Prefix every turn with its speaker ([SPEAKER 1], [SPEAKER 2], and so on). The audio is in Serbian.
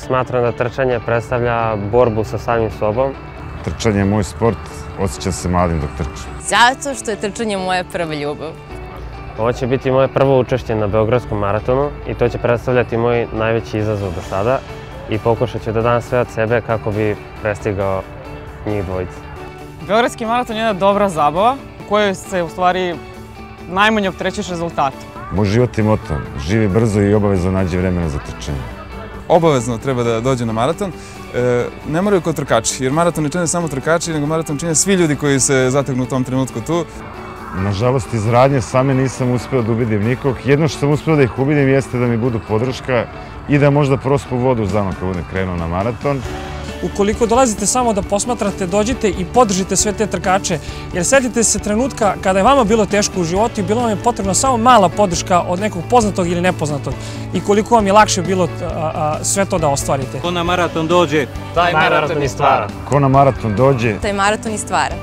[SPEAKER 1] Smatram da trčanje predstavlja borbu sa samim sobom.
[SPEAKER 2] Trčanje je moj sport, osjećam se mladim dok trčim.
[SPEAKER 3] Zato što je trčanje moja prva ljubav.
[SPEAKER 1] Ovo će biti moje prvo učešće na Beogradskom maratonu i to će predstavljati moj najveći izazov do sada i pokušat ću da dam sve od sebe kako bi prestigao njih dvojica.
[SPEAKER 4] Beogradski maraton je jedna dobra zabava u kojoj se u stvari najmanje opterećuješ rezultatom.
[SPEAKER 2] Moj život je moto, živi brzo i obavezno nađi vremena za trčanje.
[SPEAKER 5] Obavezno treba da dođe na maraton, ne moraju kao trkači, jer maraton ne čine samo trkači, nego maraton čine svi ljudi koji se zategnu u tom trenutku tu.
[SPEAKER 2] Nažalost, iz radnje same nisam uspeo da ubedim nikog. Jedno što sam uspeo da ih ubedim jeste da mi budu podrška i da možda prospu vodu za mnom kad budem krenuo na maraton.
[SPEAKER 6] Ukoliko dolazite samo da posmatrate, dođite i podržite sve te trkače, jer setite se trenutka kada je vama bilo teško u životu i bilo vam je potrebna samo mala podrška od nekog poznatog ili nepoznatog i koliko vam je lakše bilo sve to da ostvarite.
[SPEAKER 7] Ko na maraton dođe,
[SPEAKER 1] Taj maraton i stvara.
[SPEAKER 2] Ko na maraton dođe,
[SPEAKER 3] Taj maraton i stvara.